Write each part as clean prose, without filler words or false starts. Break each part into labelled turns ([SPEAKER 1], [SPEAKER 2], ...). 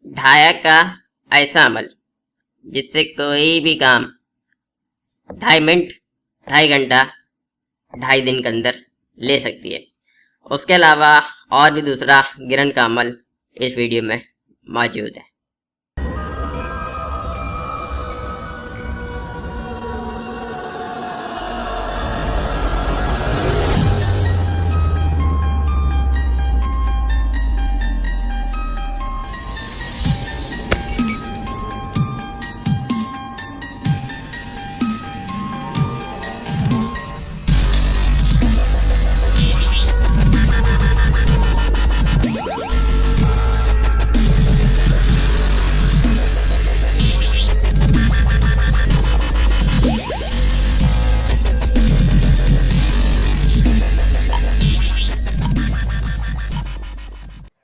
[SPEAKER 1] ढाया का ऐसा अमल जिससे कोई भी काम 2.5 मिनट, 2.5 घंटा, 2.5 दिन के अंदर ले सकती है। उसके अलावा और भी दूसरा गिरन का अमल इस वीडियो में मौजूद है।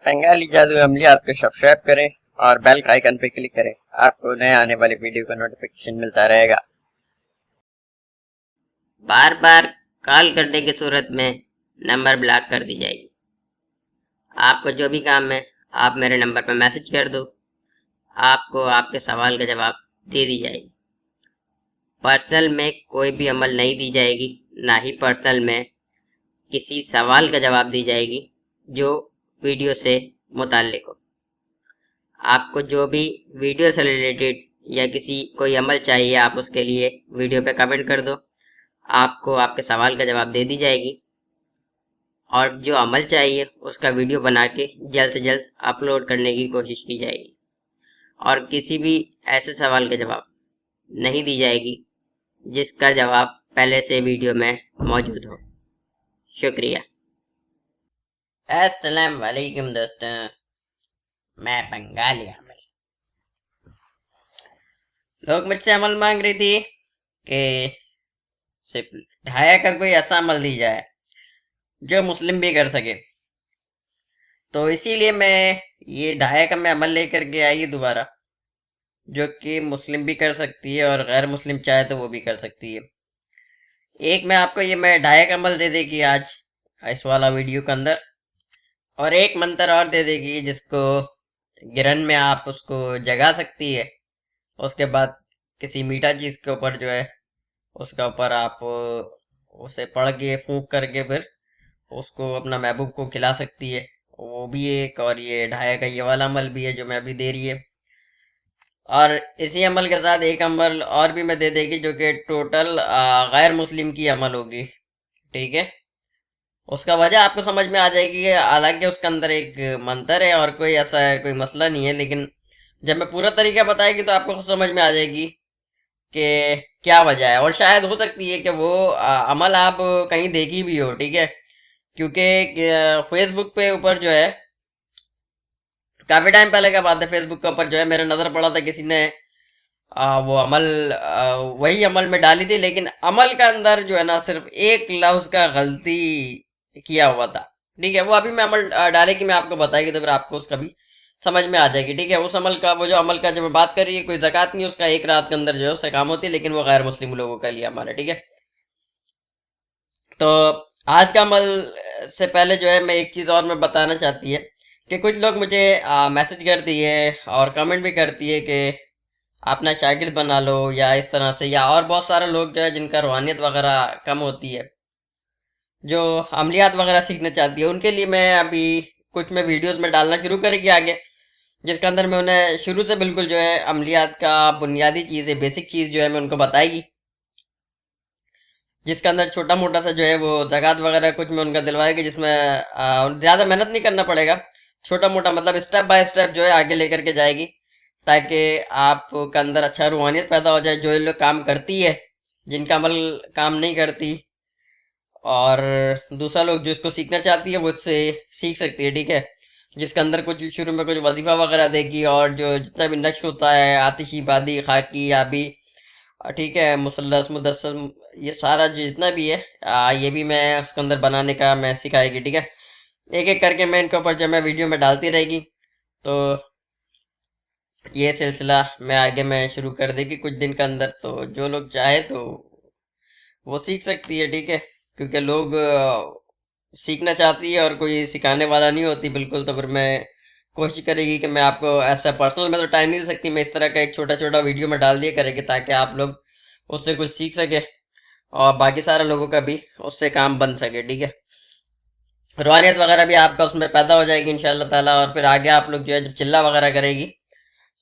[SPEAKER 2] बंगाली जादू अमलियात को सब्सक्राइब करें और बेल का आइकन पे क्लिक करें। आपको नए आने वाले वीडियो का नोटिफिकेशन मिलता रहेगा।
[SPEAKER 1] बार बार कॉल करने की सूरत में नंबर ब्लॉक कर दी जाएगी। आपको जो भी काम है आप मेरे नंबर पर मैसेज कर दो, आपको आपके सवाल का जवाब दे दी जाएगी। पर्सनल में कोई भी अमल नहीं दी जाएगी, ना ही पर्सनल में किसी सवाल का जवाब दी जाएगी जो वीडियो से मुताल्लिक हो। आपको जो भी वीडियो से रिलेटेड या किसी कोई अमल चाहिए, आप उसके लिए वीडियो पे कमेंट कर दो, आपको आपके सवाल का जवाब दे दी जाएगी। और जो अमल चाहिए उसका वीडियो बना के जल्द से जल्द अपलोड करने की कोशिश की जाएगी। और किसी भी ऐसे सवाल का जवाब नहीं दी जाएगी जिसका जवाब पहले से वीडियो में मौजूद हो। शुक्रिया। अस्सलाम वालेकुम दोस्तों, मैं बंगाली अमल। लोग मुझसे अमल मांग रही थी कि सिर्फ ढाया का कोई ऐसा अमल दी जाए जो मुस्लिम भी कर सके, तो इसीलिए मैं ये ढाया का मैं अमल लेकर के आई दोबारा, जो कि मुस्लिम भी कर सकती है और गैर मुस्लिम चाहे तो वो भी कर सकती है। एक मैं आपको ये मैं ढाया का अमल दे देगी आज इस वाला वीडियो के अंदर, और एक मंत्र और दे देगी जिसको गिरन में आप उसको जगा सकती है। उसके बाद किसी मीठा चीज के ऊपर जो है उसका ऊपर आप उसे पढ़ के फूंक करके फिर उसको अपना महबूब को खिला सकती है, वो भी एक। और ये ढाया का ये वाला अमल भी है जो मैं अभी दे रही है। और इसी अमल के साथ एक अमल और भी मैं दे देगी जो कि टोटल गैर मुस्लिम की अमल होगी, ठीक है। उसका वजह आपको समझ में आ जाएगी। हालांकि उसके अंदर एक मंत्र है और कोई ऐसा है कोई मसला नहीं है, लेकिन जब मैं पूरा तरीका बताएगी तो आपको समझ में आ जाएगी कि क्या वजह है। और शायद हो सकती है कि वो अमल आप कहीं देखी भी हो, ठीक है, क्योंकि फेसबुक पे ऊपर जो है काफी टाइम पहले का बात है, फेसबुक के ऊपर जो है मेरा नजर पड़ा था, किसी ने वो अमल वही अमल में डाली थी, लेकिन अमल का अंदर जो है ना सिर्फ एक लफ्ज का गलती किया हुआ था, ठीक है। वो अभी मैं अमल डाले कि मैं आपको बताएगी तो फिर आपको उसका भी समझ में आ जाएगी, ठीक है। उस अमल का वो जो अमल का जो मैं बात कर रही है कोई ज़कात नहीं, उसका एक रात के अंदर जो है उससे काम होती है, लेकिन वो गैर मुस्लिम लोगों का लिए हमारा, ठीक है। तो आज का अमल से पहले जो है मैं एक चीज़ और मैं बताना चाहती है कि कुछ लोग मुझे मैसेज करती है और कमेंट भी करती है कि अपना शागिर्द बना लो या इस तरह से, या और बहुत सारे लोग जो है जिनका रूहानियत वगैरह कम होती है, जो अमलियात वगैरह सीखना चाहती है, उनके लिए मैं अभी कुछ मैं वीडियोस में डालना शुरू करेगी आगे, जिसके अंदर मैं उन्हें शुरू से बिल्कुल जो है अमलियात का बुनियादी चीज़ है, बेसिक चीज़ जो है मैं उनको बताएगी, जिसके अंदर छोटा मोटा सा जो है वो ज़कात वगैरह कुछ मैं उनका दिलवाएगी, जिसमें ज़्यादा मेहनत नहीं करना पड़ेगा, छोटा मोटा मतलब स्टेप बाय स्टेप जो है आगे लेकर के जाएगी, ताकि आपके अंदर अच्छा रूहानियत पैदा हो जाए। जो ये लोग काम करती है, जिनका अमल काम नहीं करती, और दूसरा लोग जो इसको सीखना चाहती है वो इससे सीख सकती है, ठीक है। जिसके अंदर कुछ शुरू में कुछ वजीफा वगैरह देगी, और जो जितना भी नक्श होता है आतिशी, बादी, खाकी, आबी, ठीक है, मुसल्लस, मुदस्सम, ये सारा जो जितना भी है ये भी मैं उसके अंदर बनाने का मैं सिखाएगी, ठीक है। एक एक करके मैं इनके ऊपर जब मैं वीडियो में डालती रहेगी तो ये सिलसिला मैं आगे मैं शुरू कर देगी कुछ दिन के अंदर। तो जो लोग चाहे तो वो सीख सकती है, ठीक है, क्योंकि लोग सीखना चाहती है और कोई सिखाने वाला नहीं होती बिल्कुल, तो फिर मैं कोशिश करेगी कि मैं आपको ऐसा पर्सनल में तो टाइम नहीं दे सकती, मैं इस तरह का एक छोटा छोटा वीडियो में डाल दिया करेंगे ताकि आप लोग उससे कुछ सीख सके और बाकी सारे लोगों का भी उससे काम बन सके। ठीक है, रूहानियत वगैरह भी आपका उसमें पैदा हो जाएगी इंशाल्लाह ताला। और फिर आगे आप लोग जो है जब चिल्ला वगैरह करेगी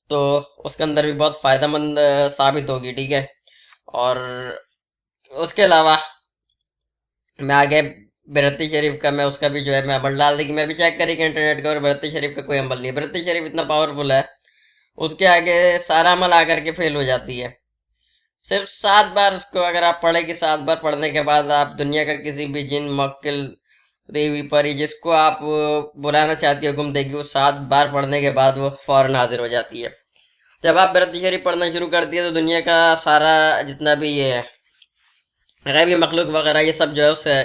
[SPEAKER 1] तो उसके अंदर भी बहुत फ़ायदेमंद साबित होगी। ठीक है, और उसके अलावा मैं आगे बरती शरीफ का मैं उसका भी जो है मैं अमल डाल देगी। मैं भी चेक करेगी इंटरनेट का और बरती शरीफ का कोई अमल नहीं है। बरती शरीफ इतना पावरफुल है, उसके आगे सारा अमल आकर के फेल हो जाती है। सिर्फ 7 बार उसको अगर आप पढ़ेगी, 7 बार पढ़ने के बाद आप दुनिया का किसी भी जिन मक्किल देवी परी जिसको आप बुलाना चाहती हो हुक्म देगी, वो 7 बार पढ़ने के बाद वो फौरन हाजिर हो जाती है। जब आप बरती शरीफ पढ़ना शुरू करती है तो दुनिया का सारा जितना भी ये है गैबी मखलूक वगैरह ये सब जो है उससे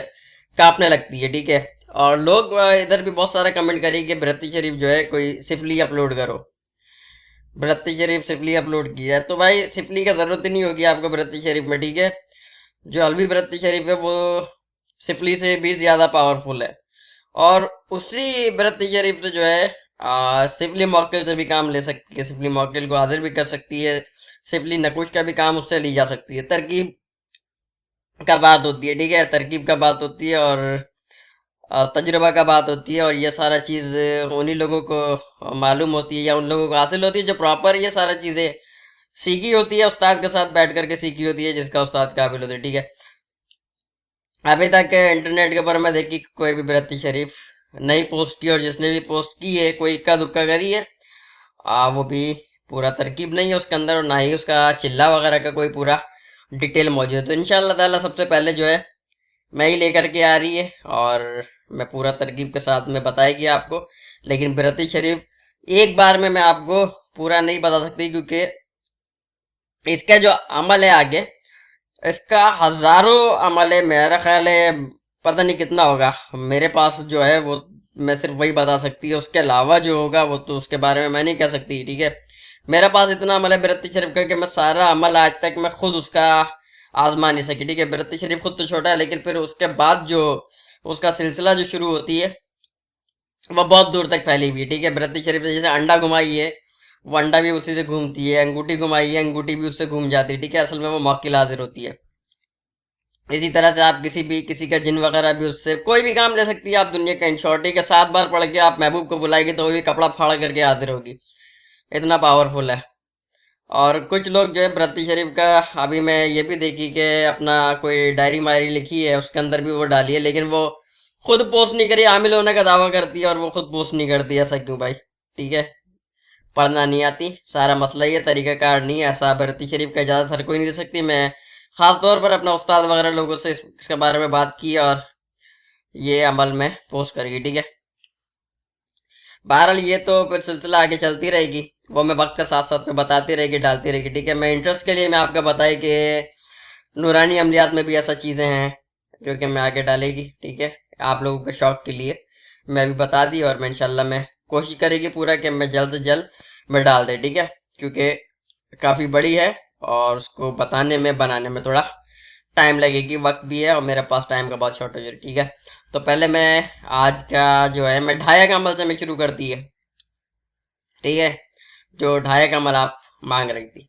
[SPEAKER 1] कांपने लगती है। ठीक है, और लोग इधर भी बहुत सारा कमेंट करेंगे कि बरती शरीफ जो है कोई सिफली अपलोड करो, बरती शरीफ सिफली अपलोड की है। तो भाई सिफली का जरूरत ही नहीं होगी आपको बरती शरीफ में। ठीक है, जो अलवी बरती शरीफ है वो सिफली से भी ज्यादा पावरफुल है और उसी बरती शरीफ से जो है सिफली मौक्किल से भी काम ले सकती है, सिफली मौक्किल को हाजिर भी कर सकती है, सिफली नकुश का भी काम उससे ली जा सकती है। तरकीब का बात होती है। ठीक है, तरकीब का बात होती है और तजुर्बा का बात होती है और ये सारा चीज़ उन्हीं लोगों को मालूम होती है या उन लोगों को हासिल होती है जो प्रॉपर ये सारा चीज़ें सीखी होती है, उस्ताद के साथ बैठ करके सीखी होती है, जिसका उस्ताद काबिल होती है। ठीक है, अभी तक इंटरनेट के ऊपर मैं देखी कोई भी बरती शरीफ नहीं पोस्ट की और जिसने भी पोस्ट की है कोई इक्का दुक्का करी है, वो भी पूरा तरकीब नहीं है उसके अंदर और ना ही उसका चिल्ला वगैरह का कोई पूरा डिटेल मौजूद है। तो इंशाल्लाह ताला सबसे पहले जो है मैं ही लेकर के आ रही है और मैं पूरा तरकीब के साथ में बताएगी आपको। लेकिन बरती शरीफ एक बार में मैं आपको पूरा नहीं बता सकती क्योंकि इसका जो अमल है आगे इसका हजारों अमल है, मेरा ख्याल है पता नहीं कितना होगा। मेरे पास जो है वो मैं सिर्फ वही बता सकती है, उसके अलावा जो होगा वो तो उसके बारे में मैं नहीं कह सकती। ठीक है, मेरे पास इतना अमल है बरती शरीफ का कि मैं सारा अमल आज तक मैं खुद उसका आजमा नहीं सकी। ठीक है, बरती शरीफ खुद तो छोटा है लेकिन फिर उसके बाद जो उसका सिलसिला जो शुरू होती है वह बहुत दूर तक फैली हुई है। ठीक है, बरती शरीफ से जैसे अंडा घुमाई है वो अंडा भी उसी से घूमती है, अंगूठी घुमाई है अंगूठी भी उससे घूम जाती है। ठीक है, असल में वो मौकिल हाजिर होती है। इसी तरह से आप किसी का जिन वगैरह भी उससे कोई भी काम ले सकती है आप दुनिया का। इन शॉर्ट ठीक है, 7 बार पढ़ के आप महबूब को बुलाएगी तो वो भी कपड़ा फाड़ करके हाजिर होगी, इतना पावरफुल है। और कुछ लोग जो है बरती शरीफ का अभी मैं ये भी देखी कि अपना कोई डायरी मायरी लिखी है उसके अंदर भी वो डाली है लेकिन वो खुद पोस्ट नहीं करी, आमिल होने का दावा करती है और वो खुद पोस्ट नहीं करती। ऐसा क्यों भाई? ठीक है, पढ़ना नहीं आती, सारा मसला ये तरीकाकार नहीं है। ऐसा बरती शरीफ का इजाज़त हर कोई नहीं दे सकती। मैं ख़ास तौर पर अपना उस्ताद वगैरह लोगों से इसके बारे में बात की और ये अमल में पोस्ट करेगी। ठीक है, बहरहाल ये तो फिर सिलसिला आगे चलती रहेगी, वो मैं वक्त के साथ साथ में बताती रहेगी डालती रहेगी। ठीक है, मैं इंटरेस्ट के लिए मैं आपको बताई कि नूरानी अमलियात में भी ऐसा चीज़ें हैं जो कि मैं आगे डालेगी। ठीक है, आप लोगों के शौक के लिए मैं भी बता दी और मैं इंशाल्लाह मैं कोशिश करेगी पूरा कि मैं जल्द से जल्द मैं डाल दे। ठीक है, क्योंकि काफ़ी बड़ी है और उसको बताने में बनाने में थोड़ा टाइम लगेगी, वक्त भी है और मेरे पास टाइम का बहुत शॉर्टेज है। ठीक है, तो पहले मैं आज का जो है मैं ढाया का अमल से मैं शुरू करती है। ठीक है, जो ढाया का अमल आप मांग रही थी,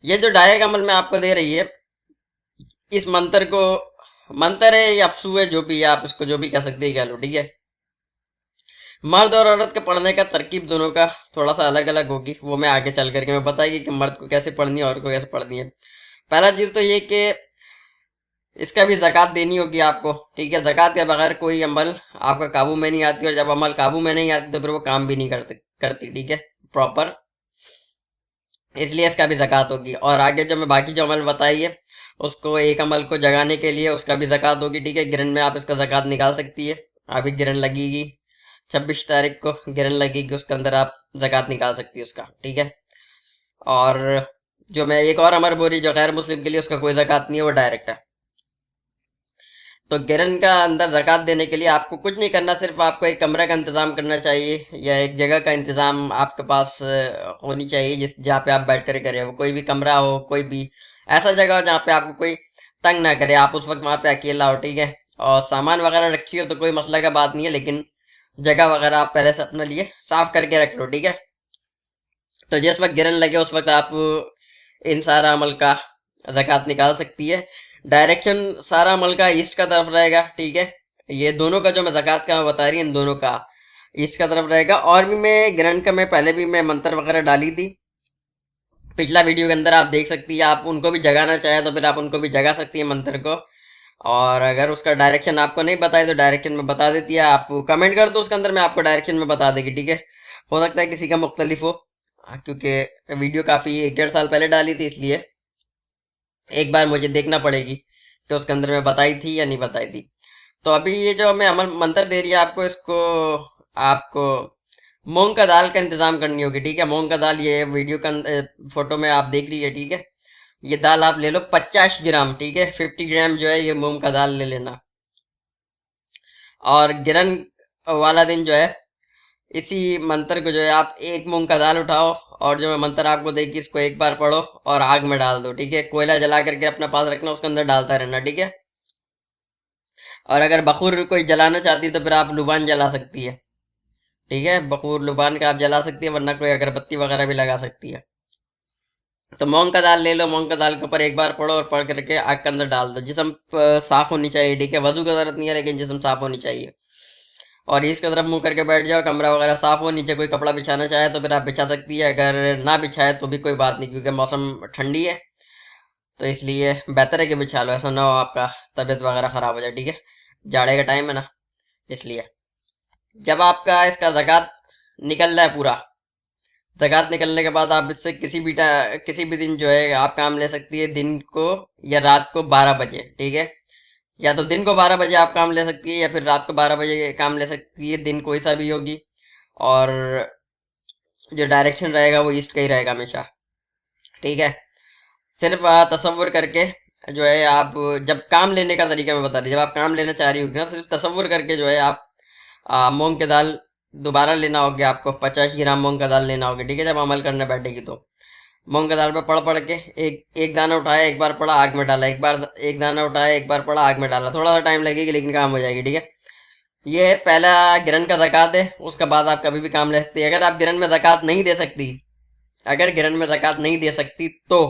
[SPEAKER 1] ये जो ढाया का अमल मैं आपको दे रही है, इस मंत्र को, मंत्र है या अफसू है जो भी है, आप इसको जो भी कह सकते हैं कह लो। ठीक है, मर्द और औरत के पढ़ने का तरकीब दोनों का थोड़ा सा अलग अलग होगी, वो मैं आगे चल करके मैं बताएगी कि मर्द को कैसे पढ़नी है और को कैसे पढ़नी है। पहला चीज़ तो ये कि इसका भी ज़कात देनी होगी आपको। ठीक है, ज़कात के बगैर कोई अमल आपका काबू में नहीं आती और जब अमल काबू में नहीं आती तो फिर वो काम भी नहीं करती। ठीक है, प्रॉपर, इसलिए इसका भी ज़कात होगी। और आगे जो मैं बाकी जो अमल बताई है उसको एक अमल को जगाने के लिए उसका भी ज़कात होगी। ठीक है, गिरन में आप इसका ज़कात निकाल सकती है। अभी गिरन लगेगी 26 तारीख को गिरन लगेगी, उसके अंदर आप ज़कात निकाल सकती है उसका। ठीक है, और जो मैं एक और अमर बोली जो गैर मुस्लिम के लिए उसका कोई ज़कात नहीं है, वो डायरेक्ट है। तो गिरन का अंदर ज़कात देने के लिए आपको कुछ नहीं करना, सिर्फ आपको एक कमरे का इंतज़ाम करना चाहिए या एक जगह का इंतज़ाम आपके पास होनी चाहिए जिस जहाँ पे आप बैठ कर करें। वो कोई भी कमरा हो, कोई भी ऐसा जगह हो जहाँ पे आपको कोई तंग ना करे, आप उस वक्त वहाँ पे अकेला हो। ठीक है, और सामान वगैरह रखी हो तो कोई मसला का बात नहीं है, लेकिन जगह वगैरह आप पहले से अपने लिए साफ करके रख लो, ठीक है। तो जिस वक्त गिरन लगे उस वक्त आप इन सारा अमल का ज़कात निकाल सकती है। डायरेक्शन सारा अमल का ईस्ट का तरफ रहेगा, ठीक है। ये दोनों का जो मैं ज़कात का बता रही हूँ, इन दोनों का ईस्ट का तरफ रहेगा। और भी मैं गिरन का मैं पहले भी मैं मंत्र वगैरह डाली थी पिछला वीडियो के अंदर, आप देख सकती है। आप उनको भी जगाना चाहे तो फिर आप उनको भी जगा सकती है मंत्र को। और अगर उसका डायरेक्शन आपको नहीं बताए तो डायरेक्शन में बता देती है। आप कमेंट कर दो उसके अंदर, मैं आपको डायरेक्शन में बता देगी, ठीक है। हो सकता है किसी का मुख्तलिफ हो, क्योंकि वीडियो काफ़ी 1-1.5 साल पहले डाली थी, इसलिए एक बार मुझे देखना पड़ेगी कि उसके अंदर मैं बताई थी या नहीं बताई थी। तो अभी ये जो मैं अमल मंत्र दे रही है आपको, इसको आपको मूंग का दाल का इंतजाम करनी होगी, ठीक है। मूंग का दाल ये वीडियो का फोटो में आप देख रही है, ठीक है। ये दाल आप ले लो 50 ग्राम, ठीक है। 50 ग्राम जो है ये मूंग का दाल ले लेना। और गिरन वाला दिन जो है इसी मंत्र को जो है आप एक मूंग का दाल उठाओ और जो मैं मंत्र आपको देगी इसको एक बार पढ़ो और आग में डाल दो, ठीक है। कोयला जला करके अपने पास रखना, उसके अंदर डालता रहना, ठीक है। और अगर बखूर कोई जलाना चाहती है तो फिर आप लुबान जला सकती है, ठीक है। बखूर लुबान का आप जला सकती है, वरना कोई अगरबत्ती वगैरह भी लगा सकती है। तो मूंग का दाल ले लो, मूंग का दाल के ऊपर एक बार पढ़ो और पढ़ करके आग के अंदर डाल दो। जिस्म साफ होनी चाहिए, ठीक है। वजू की जरूरत नहीं है, लेकिन जिस्म साफ होनी चाहिए। और इसकी तरफ मुंह करके बैठ जाओ, कमरा वगैरह साफ हो। नीचे कोई कपड़ा बिछाना चाहे तो फिर आप बिछा सकती है, अगर ना बिछाए तो भी कोई बात नहीं, क्योंकि मौसम ठंडी है तो इसलिए बेहतर है कि बिछा लो, ऐसा ना हो आपका तबीयत वगैरह ख़राब हो जाए, ठीक है। जाड़े का टाइम है ना, इसलिए जब आपका इसका ज़कात निकल रहा है पूरा, ज़कात निकलने के बाद आप इससे किसी भी दिन जो है आप काम ले सकती है, दिन को या रात को 12 बजे, ठीक है। या तो दिन को 12 बजे आप काम ले सकती है या फिर रात को 12 बजे काम ले सकती है, दिन कोई सा भी होगी। और जो डायरेक्शन रहेगा वो ईस्ट का ही रहेगा हमेशा, ठीक है। सिर्फ तसव्वुर करके जो है आप जब काम लेने का तरीका मैं बता रही, जब आप काम लेना चाह रही होगी ना, सिर्फ तसव्वुर करके जो है आप मूंग की दाल दोबारा लेना होगा, आपको 50 ग्राम मूंग का दाल लेना होगा, ठीक है। जब अमल करने बैठेगी तो मूंग की दाल पे पढ़ पढ़ के एक एक दाना उठाया, एक बार पढ़ा, आग में डाला, एक बार एक दाना उठाया, एक बार पढ़ा, आग में डाला। थोड़ा सा टाइम लगेगा लेकिन काम हो जाएगी, ठीक है। ये पहला गिरन का ज़कात है, उसके बाद आप कभी भी काम ले सकती है। अगर आप गिरन में ज़कात नहीं दे सकती, अगर गिरन में ज़कात नहीं दे सकती तो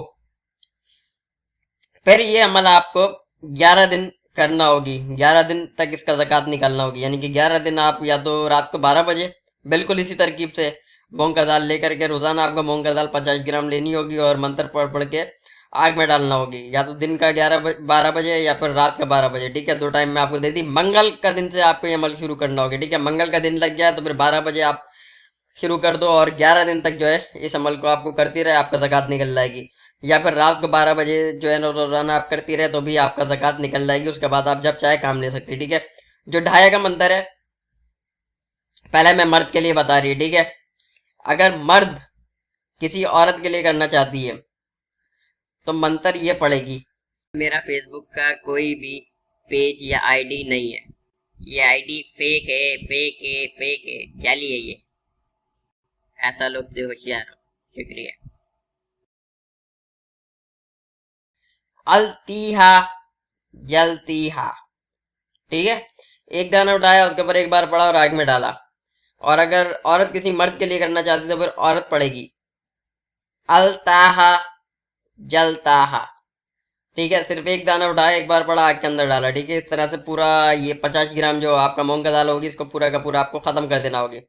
[SPEAKER 1] फिर ये अमल आपको 11 दिन करना होगी। 11 दिन तक इसका ज़कात निकालना होगी, यानी कि 11 दिन आप या तो रात को 12 बजे बिल्कुल इसी तरकीब से मूंग का दाल लेकर के रोज़ाना आपको मूंग का दाल 50 ग्राम लेनी होगी और मंत्र पढ़ पढ़ के आग में डालना होगी, या तो दिन का 12 बजे या फिर रात का 12 बजे, ठीक है। 2 टाइम में आपको दे दी। मंगल का दिन से आपको ये अमल शुरू करना होगा, ठीक है। मंगल का दिन लग जाए तो फिर 12 बजे आप शुरू कर दो और 11 दिन तक जो है इस अमल को आपको करती रहे, आपका ज़कात निकल जाएगी। या फिर रात को 12 बजे जो है रोजाना आप करती रहे तो भी आपका ज़कात निकल जाएगी। उसके बाद आप जब चाहे काम ले सकती है, ठीक है। जो ढाया का मंत्र है पहले मैं मर्द के लिए बता रही है, ठीक है। अगर मर्द किसी औरत के लिए करना चाहती है तो मंत्र ये पड़ेगी। मेरा फेसबुक का कोई भी पेज या आईडी नहीं है, ये आईडी फेक है, फेक है, फेक है, जाली है ये। ऐसा लोग से होशियार हो। शुक्रिया। अलतीहा जलतीहा, ठीक है। एक दाना उठाया, उसके ऊपर एक बार पड़ा और आग में डाला। और अगर औरत किसी मर्द के लिए करना चाहती तो फिर औरत पड़ेगी अलताहा जलताहा, ठीक है। सिर्फ एक दाना उठाया, एक बार पड़ा, आग के अंदर डाला, ठीक है। इस तरह से पूरा ये 50 ग्राम जो आपका मूंग का दाल होगी इसको पूरा का पूरा आपको खत्म कर देना होगी।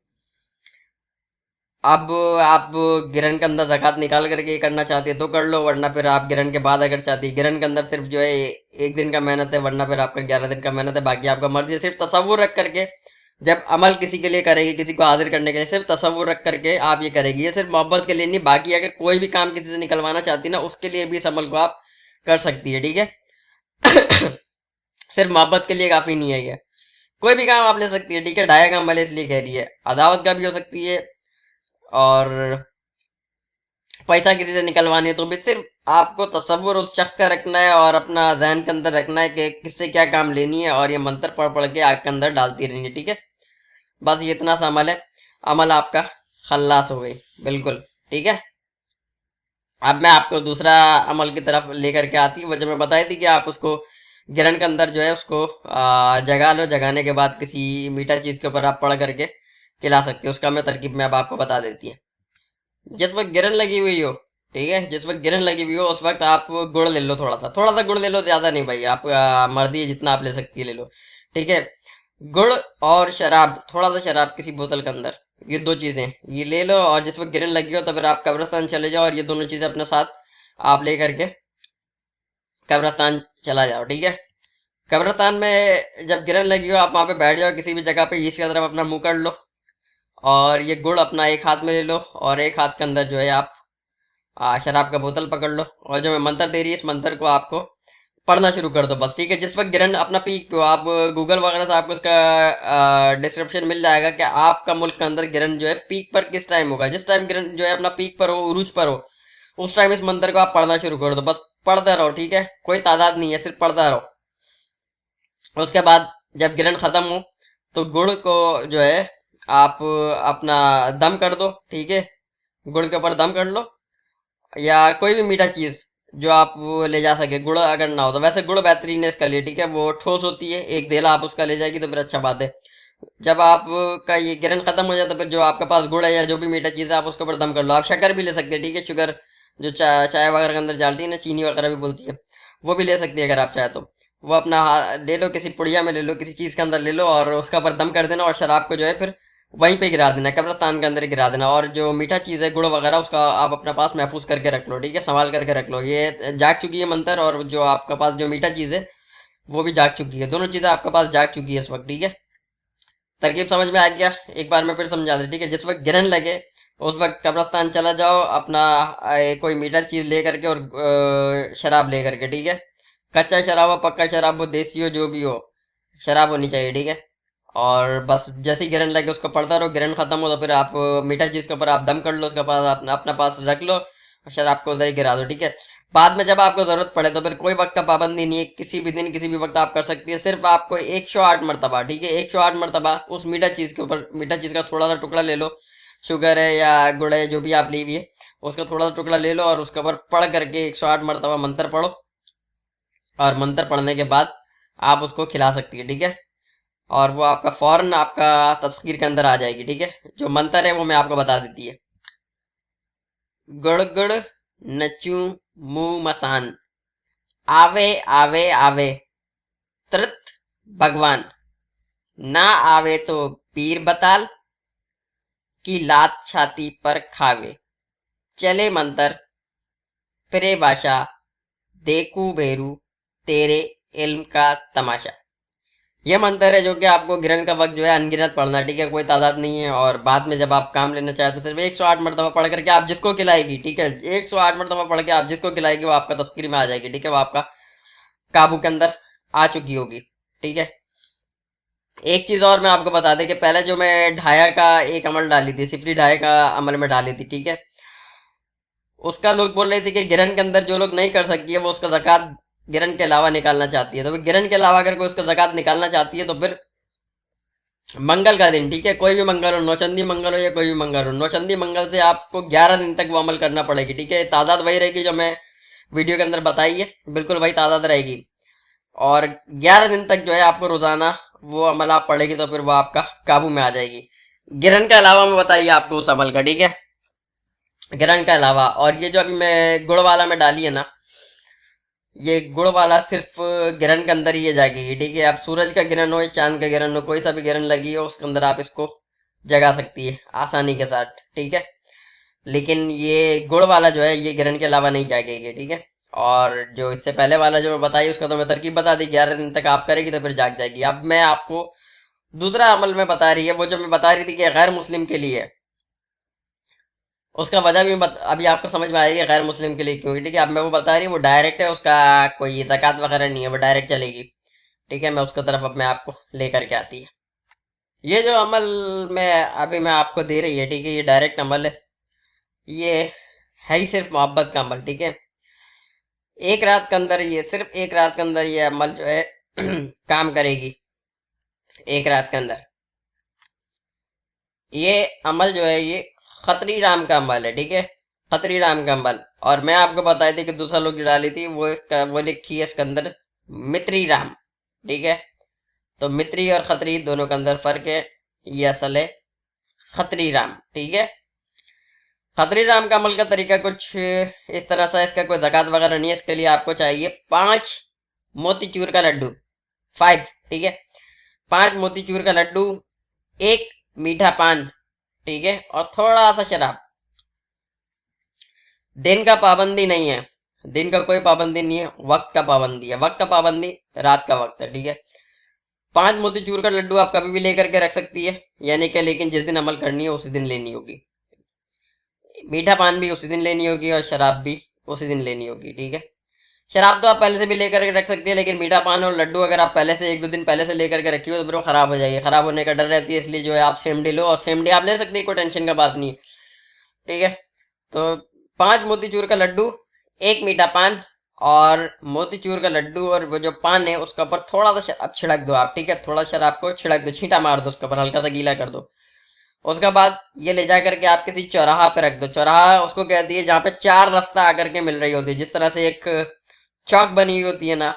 [SPEAKER 1] अब आप गिरन के अंदर ज़कात निकाल करके ये करना चाहती है तो कर लो, वरना फिर आप गिरन के बाद अगर चाहती है, गिरन के अंदर सिर्फ जो है एक दिन का मेहनत है, वरना फिर आपका 11 दिन का मेहनत है, बाकी आपका मर्जी है। सिर्फ तसव्वुर रख करके जब अमल किसी के लिए करेगी, किसी को हाजिर करने के लिए, सिर्फ तसव्वुर रख करके आप ये करेगी। ये सिर्फ मोहब्बत के लिए नहीं, बाकी अगर कोई भी काम किसी से निकलवाना चाहती ना उसके लिए भी इस अमल को आप कर सकती है, ठीक है। सिर्फ मोहब्बत के लिए काफ़ी नहीं है ये, कोई भी काम आप ले सकती है, ठीक है। ढाया का अमल है इसलिए कह रही है, अदावत का भी हो सकती है और पैसा किसी से निकलवानी है तो भी सिर्फ आपको तसव्वुर उस शख्स का रखना है और अपना जहन के अंदर रखना है कि किससे क्या काम लेनी है और ये मंत्र पढ़ पढ़ के आग के अंदर डालती रहनी है, ठीक है। बस ये इतना सा अमल है, अमल आपका खल्लास हो गई बिल्कुल, ठीक है। अब मैं आपको दूसरा अमल की तरफ लेकर के आती हूँ, वजह मैं बताई थी कि आप उसको गिरन के अंदर जो है उसको जगा लो। जगाने के बाद किसी मीठा चीज के ऊपर आप पड़ करके खिला सकते हो। उसका मैं तरकीब में अब आपको बता देती है। जिस वक्त गिरन लगी हुई हो, ठीक है, जिस वक्त गिरन लगी हुई हो उस वक्त आप गुड़ ले लो, थोड़ा सा गुड़ ले लो, ज्यादा नहीं भाई, आप मर्जी है जितना आप ले सकती है ले लो, ठीक है। गुड़ और शराब, थोड़ा सा शराब किसी बोतल के अंदर, ये दो चीजें ये ले लो। और जिस वक्त गिरन लगी हो तो फिर आप कब्रिस्तान चले जाओ और ये दोनों चीजें अपने साथ आप ले करके कब्रिस्तान चला जाओ, ठीक है। कब्रिस्तान में जब गिरन लगी हो आप वहां पे बैठ जाओ किसी भी जगह पे, ईस्ट की तरफ अपना मुंह कर लो और ये गुड़ अपना एक हाथ में ले लो और एक हाथ के अंदर जो है आप शराब का बोतल पकड़ लो और जो मैं मंत्र दे रही है इस मंत्र को आपको पढ़ना शुरू कर दो बस, ठीक है। जिस वक्त गिरन अपना पीक पे हो, आप गूगल वगैरह से आपको इसका डिस्क्रिप्शन मिल जाएगा कि आपका मुल्क के अंदर गिरन जो है पीक पर किस टाइम होगा। जिस टाइम गिरन जो है अपना पीक पर हो, उरूज पर हो, उस टाइम इस मंत्र को आप पढ़ना शुरू कर दो, बस पढ़ते रहो, ठीक है। कोई तादाद नहीं है, सिर्फ पढ़ता रहो। उसके बाद जब गिरन खत्म हो तो गुड़ को जो है आप अपना दम कर दो, ठीक है। गुड़ के ऊपर दम कर लो या कोई भी मीठा चीज जो आप वो ले जा सके। गुड़ अगर ना हो तो वैसे गुड़ बेहतरीन है इसका लिए, ठीक है, वो ठोस होती है। एक देला आप उसका ले जाएगी तो फिर अच्छा बात है। जब आपका ये गिरन खत्म हो जाए तो फिर जो आपके पास गुड़ है या जो भी मीठा चीज है आप उसके ऊपर दम कर लो। आप शक्कर भी ले सकते हैं, ठीक है, शुगर जो चाय वगैरह के अंदर डालती है ना, चीनी वगैरह भी बोलती है, वो भी ले सकती है अगर आप चाहे तो। वो अपना ले लो, किसी पुड़िया में ले लो, किसी चीज के अंदर ले लो और उसका ऊपर दम कर देना और शराब को जो है फिर वहीं पे गिरा देना, कब्रिस्तान के अंदर गिरा देना। और जो मीठा चीज है गुड़ वगैरह उसका आप अपने पास महफूज करके रख लो, ठीक है, संभाल करके रख लो। ये जाग चुकी है मंत्र और जो आपके पास जो मीठा चीज है वो भी जाग चुकी है, दोनों चीजें आपके पास जाग चुकी है इस वक्त, ठीक है। तरकीब समझ में आ गया? एक बार मैं फिर समझा दूं, ठीक है। जिस वक्त गिरन लगे उस वक्त कब्रिस्तान चला जाओ अपना कोई मीठा चीज ले करके और शराब ले करके, ठीक है। कच्चा शराब हो, पक्का शराब हो, देसी हो, जो भी हो, शराब होनी चाहिए, ठीक है। और बस जैसे ही गिरन लगे उसको पढ़ता रहो। गिरन खत्म हो तो फिर आप मीठा चीज के ऊपर आप दम कर लो, उसके पास अपना पास रख लो और शराब को उधर ही गिरा दो, ठीक है। बाद में जब आपको जरूरत पड़े तो फिर कोई वक्त का पाबंदी नहीं है, किसी भी दिन किसी भी वक्त आप कर सकती है। सिर्फ आपको 108 मरतबा, ठीक है, 108 मरतबा उस मीठा चीज के ऊपर, मीठा चीज का थोड़ा सा टुकड़ा ले लो, शुगर है या गुड़ है जो भी आप ली हुई है उसका थोड़ा सा टुकड़ा ले लो और उसके ऊपर पढ़ करके 108 मरतबा मंत्र पढ़ो और मंत्र पढ़ने के बाद आप उसको खिला सकती है, ठीक है। और वो आपका फौरन आपका तस्वीर के अंदर आ जाएगी, ठीक है। जो मंत्र है वो मैं आपको बता देती है। गुड़ गुड़ नचू मुंह मसान, आवे आवे आवे तृत भगवान, ना आवे तो पीर बताल की लात छाती पर खावे, चले मंत्र फिरे बाशा, देखू बेरू तेरे इल्म का तमाशा। ये मंत्र है जो कि आपको गिरन का वक्त जो है अनगिनत पढ़ना है, ठीक है, कोई तादाद नहीं है। और बाद में जब आप काम लेना चाहे तो सिर्फ 108 मरतबा पढ़ करके आप जिसको खिलाएगी, ठीक है, 108 मरतबा पढ़ के आप जिसको खिलाएगी वो आपका तस्करी में आ जाएगी, ठीक है, वो आपका काबू के अंदर आ चुकी होगी, ठीक है। एक चीज और मैं आपको बता दें कि पहले जो मैं ढाया का एक अमल डाली थी, सिफरी ढाया का अमल में डाली थी, ठीक है, उसका लोग बोल रहे थे कि गिरन के अंदर जो लोग नहीं कर सकती है वो उसका ज़कात गिरन के अलावा निकालना चाहती है। तो गिरन के अलावा अगर कोई उसका ज़कात निकालना चाहती है तो फिर मंगल का दिन, ठीक है, कोई भी मंगल हो, नौचंदी मंगल हो या कोई भी मंगल हो, नौचंदी मंगल से आपको 11 दिन तक वो अमल करना पड़ेगी, ठीक है। तादाद वही रहेगी जो मैं वीडियो के अंदर बताई है, बिल्कुल वही तादाद रहेगी और 11 दिन तक जो है आपको रोजाना वो अमल आप पढ़ेगी तो फिर वो आपका काबू में आ जाएगी। गिरन के अलावा मैं बताइए आपको उस अमल का, ठीक है, गिरन के अलावा। और ये जो अभी मैं गुड़ वाला में डाली है ना, ये गुड़ वाला सिर्फ गिरन के अंदर ही ये जाएगी, ठीक है। आप सूरज का गिरन हो या चांद का गिरन हो, कोई सा भी गिरन लगी हो उसके अंदर आप इसको जगा सकती है आसानी के साथ, ठीक है। लेकिन ये गुड़ वाला जो है ये गिरन के अलावा नहीं जागेगी, ठीक है। और जो इससे पहले वाला जो मैं बताई उसका तो मैं तरकीब बता दी, 11 दिन तक आप करेगी तो फिर जाग जाएगी। अब मैं आपको दूसरा अमल में बता रही है, वो जो मैं बता रही थी कि गैर मुस्लिम के लिए, उसका वजह भी अभी आपको समझ में आएगी गैर मुस्लिम के लिए क्यों, ठीक है। अब मैं वो बता रही हूँ वो डायरेक्ट है, उसका कोई ज़कात वगैरह नहीं है, वो डायरेक्ट चलेगी, ठीक है। मैं उसको तरफ अब मैं आपको लेकर के आती है। ये जो अमल मैं अभी मैं आपको दे रही है, ठीक है, ये डायरेक्ट अमल है, ये है ही सिर्फ मोहब्बत का अमल, ठीक है। एक रात के अंदर ये, सिर्फ एक रात के अंदर ये अमल जो है काम करेगी, एक रात के अंदर। ये अमल जो है ये खतरी राम का अमल है, ठीक है, खतरी राम का अमल। और मैं आपको बताई थी कि दूसरा लोग जो डाली थी वो इसका वो लिखी है इसके अंदर मित्री राम। ठीक है, तो मित्री और खत्री दोनों के अंदर फर्क है। ये असल है खत्री राम। ठीक है, खत्री राम का अमल का तरीका कुछ इस तरह से, इसका कोई ज़कात वगैरह नहीं है। इसके लिए आपको चाहिए 5 मोतीचूर का लड्डू, 5। ठीक है, 5 मोतीचूर का लड्डू, 1 मीठा पान, ठीक है, और थोड़ा सा शराब। दिन का पाबंदी नहीं है, दिन का कोई पाबंदी नहीं है, वक्त का पाबंदी है। वक्त का पाबंदी रात का वक्त है। ठीक है, 5 मोतीचूर का लड्डू आप कभी भी लेकर के रख सकती है, यानी कि, लेकिन जिस दिन अमल करनी है उसी दिन लेनी होगी। मीठा पान भी उसी दिन लेनी होगी और शराब भी उसी दिन लेनी होगी। ठीक है, शराब तो आप पहले से भी लेकर के रख सकती है, लेकिन मीठा पान और लड्डू अगर आप पहले से 1-2 दिन पहले से लेकर के रखी हो तो फिर वो खराब हो जाएगी, खराब होने का डर रहती है। इसलिए जो है आप सेम डे लो, और सेम डे आप ले सकती है, कोई टेंशन का बात नहीं है। ठीक है, तो 5 मोतीचूर का लड्डू, 1 मीठा पान, और मोतीचूर का लड्डू और वो जो पान है उसके ऊपर थोड़ा सा शराब छिड़क दो आप। ठीक है, थोड़ा शराब को छिड़क दो, छींटा मार दो उसके ऊपर, हल्का सा गीला कर दो। उसके बाद ये ले जा करके आप किसी चौराहा पे रख दो। चौराहा उसको कहती है जहाँ पे 4 रास्ता आकर के मिल रही होती है, जिस तरह से एक चौक बनी हुई होती है ना,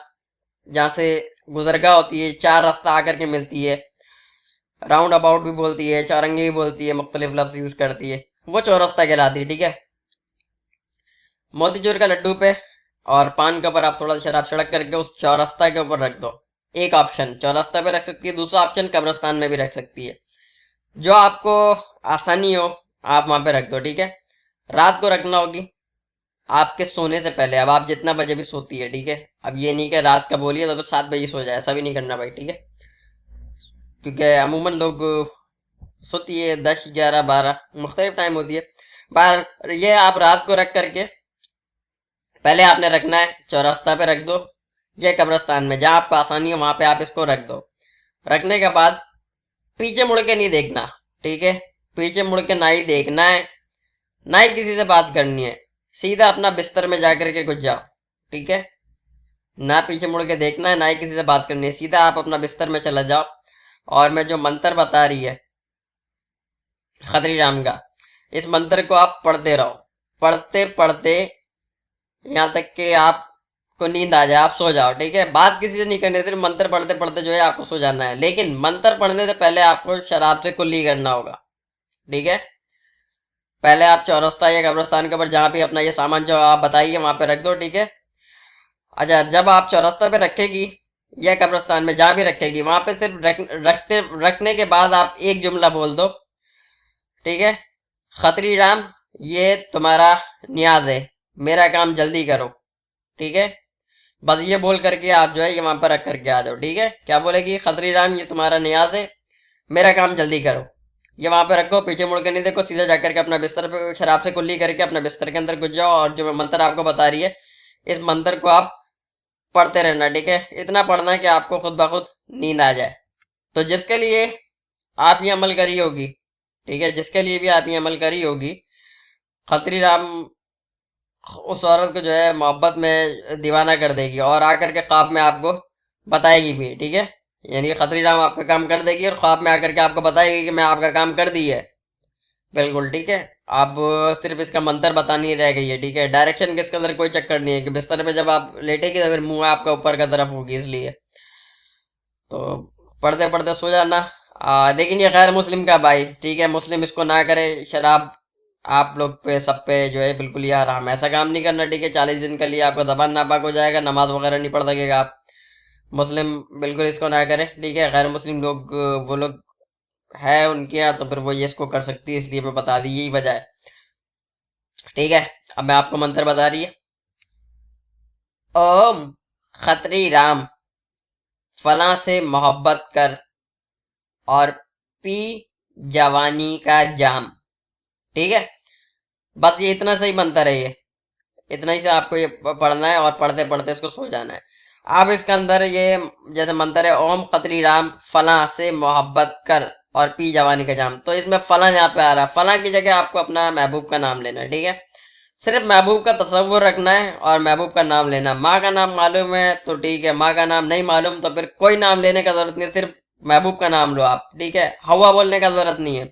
[SPEAKER 1] जहाँ से गुजरगाह होती है, 4 रास्ता आकर के मिलती है, राउंड अबाउट भी बोलती है, चौरंगी भी बोलती है, मुख्तलिफ लफ्ज यूज करती है, वो चौरास्ता कहलाती है। ठीक है, मोतीचूर का लड्डू पे और पान के ऊपर आप थोड़ा शराब छिड़क करके उस चौरास्ता के ऊपर रख दो। एक ऑप्शन चौरास्ता पे रख सकती है, दूसरा ऑप्शन कब्रिस्तान में भी रख सकती है, जो आपको आसानी हो आप वहां पे रख दो। ठीक है, रात को रखना होगी आपके सोने से पहले। अब आप जितना बजे भी सोती है, ठीक है, अब ये नहीं कि रात का बोलिए तो 7 बजे सो जाए, ऐसा भी नहीं करना भाई। ठीक है, क्योंकि अमूमन लोग सोती है 10, 11, 12 मुख्तलिफ टाइम होती है। बाहर ये आप रात को रख करके पहले आपने रखना है चौरास्ता पे रख दो, या कब्रिस्तान में, जहां आपको आसानी है वहां पे आप इसको रख दो। रखने के बाद पीछे मुड़ के नहीं देखना। ठीक है, पीछे मुड़ के ना ही देखना है, ना ही किसी से बात करनी है, सीधा अपना बिस्तर में जाकर के घुस जाओ। ठीक है, ना पीछे मुड़ के देखना है, ना ही किसी से बात करनी है, सीधा आप अपना बिस्तर में चला जाओ। और मैं जो मंत्र बता रही है खत्री राम का, इस मंत्र को आप पढ़ते रहो, पढ़ते पढ़ते यहाँ तक कि आपको नींद आ जाए, आप सो जाओ। ठीक है, बात किसी से नहीं करनी, सिर्फ मंत्र पढ़ते पढ़ते जो है आपको सो जाना है। लेकिन मंत्र पढ़ने से पहले आपको शराब से कुल्ली करना होगा। ठीक है, पहले आप चौरस्ता या कब्रिस्तान के ऊपर जहाँ भी अपना ये सामान जो आप बताइए वहां पे रख दो। ठीक है, अच्छा, जब आप चौरस्ता पे रखेगी या कब्रिस्तान में जहाँ भी रखेगी, वहां पे सिर्फ रखने के बाद आप एक जुमला बोल दो। ठीक है, खत्री राम ये तुम्हारा न्याज है, मेरा काम जल्दी करो। ठीक है, बस ये बोल करके आप जो है ये वहां पर रख करके आ जाओ। ठीक है, क्या बोलेगी, खत्री राम ये तुम्हारा न्याज है, मेरा काम जल्दी करो। ये वहां पे रखो, पीछे मुड़ के नहीं देखो, सीधा जाकर के अपना बिस्तर पे शराब से कुल्ली करके अपने बिस्तर के अंदर घुस जाओ, और जो मैं मंत्र आपको बता रही है इस मंत्र को आप पढ़ते रहना। ठीक है, इतना पढ़ना है कि आपको खुद ब खुद नींद आ जाए। तो जिसके लिए आप ये अमल करी होगी, ठीक है, जिसके लिए भी आप ये अमल करी होगी, खत्री राम उस औरत को जो है मोहब्बत में दीवाना कर देगी और आकर के ख्वाब में आपको बताएगी भी। ठीक है, यानी खत्री राम आपका काम कर देगी और ख्वाब में आकर के आपको बताएगी कि मैं आपका काम कर दी है। बिल्कुल ठीक है, अब सिर्फ इसका मंत्र बतानी रह गई है। ठीक है, डायरेक्शन के इसके अंदर कोई चक्कर नहीं है कि बिस्तर पे जब आप लेटेगी तो फिर मुंह आपका ऊपर का तरफ होगी, इसलिए तो पढ़ते पढ़ते सो जाना। लेकिन ये गैर मुस्लिम का भाई, ठीक है, मुस्लिम इसको ना करे। शराब आप लोग पे सब पे जो है बिल्कुल ही हराम है, ऐसा काम नहीं करना। ठीक है, 40 दिन के लिए आपका जबान नापाक हो जाएगा, नमाज वगैरह नहीं पढ़ सकेगा आप। मुस्लिम बिल्कुल इसको ना करे। ठीक है, गैर मुस्लिम लोग वो लोग है उनके यहाँ, तो फिर वो ये इसको कर सकती है, इसलिए मैं बता दी, यही वजह है। ठीक है, अब मैं आपको मंत्र बता रही है। ओम खत्री राम फला से मोहब्बत कर और पी जवानी का जाम। ठीक है, बस ये इतना सही मंत्र है, ये इतना ही से आपको ये पढ़ना है और पढ़ते पढ़ते इसको सो जाना है। आप इसके अंदर ये जैसे मंत्र है ओम खत्री राम फला से मोहब्बत कर और पी जवानी का जाम, तो इसमें फला यहाँ पे आ रहा है, फला की जगह आपको अपना महबूब का नाम लेना है। ठीक है, सिर्फ महबूब का तसव्वुर रखना है और महबूब का नाम लेना। माँ का नाम मालूम है तो ठीक है, माँ का नाम नहीं मालूम तो फिर कोई नाम लेने का जरूरत नहीं है, सिर्फ महबूब का नाम लो आप। ठीक है, हवा बोलने का जरूरत नहीं है,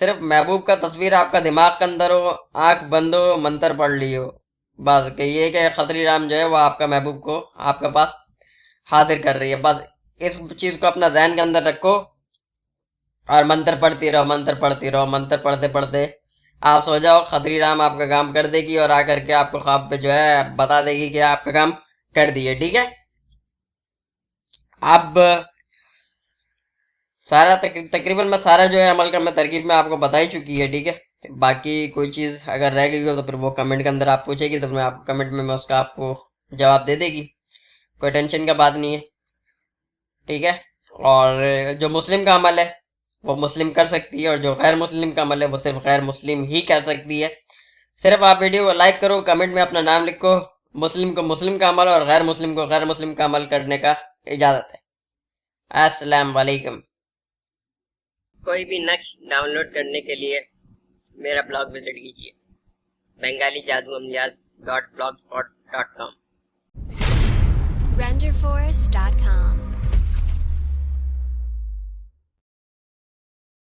[SPEAKER 1] सिर्फ महबूब का तस्वीर आपका दिमाग के अंदर हो, आंख बंद हो, मंत्र पढ़ लियो, बस कि ये कि खत्री राम जो है वो आपका महबूब को आपके पास हाजिर कर रही है। बस इस चीज को अपना ध्यान के अंदर रखो और मंत्र पढ़ती रहो, मंत्र पढ़ती रहो। मंत्र पढ़ते पढ़ते आप सो जाओ, खतरी राम आपका काम कर देगी और आकर के आपको ख्वाब पे जो है बता देगी कि आपका काम कर दिए। ठीक है, अब सारा तकरीबन मैं सारा जो है अमल का मैं तरकीब में आपको बता ही चुकी है। ठीक है, बाकी कोई चीज़ अगर रह गई हो तो फिर वो कमेंट के अंदर आप पूछेगी तो मैं आप कमेंट में मैं उसका आपको जवाब दे देगी, कोई टेंशन का बात नहीं है। ठीक है, और जो मुस्लिम का अमल है वो मुस्लिम कर सकती है और जो गैर मुस्लिम का अमल है वो सिर्फ गैर मुस्लिम ही कर सकती है। सिर्फ आप वीडियो को लाइक करो, कमेंट में अपना नाम लिखो, मुस्लिम को मुस्लिम का अमल और गैर मुस्लिम को गैर मुस्लिम का अमल करने का इजाज़त है। अस्सलाम वालेकुम। कोई भी नक्श डाउनलोड करने के लिए मेरा ब्लॉग विजिट कीजिए bengali.jaduamliyat.blogspot.com
[SPEAKER 3] renderforest.com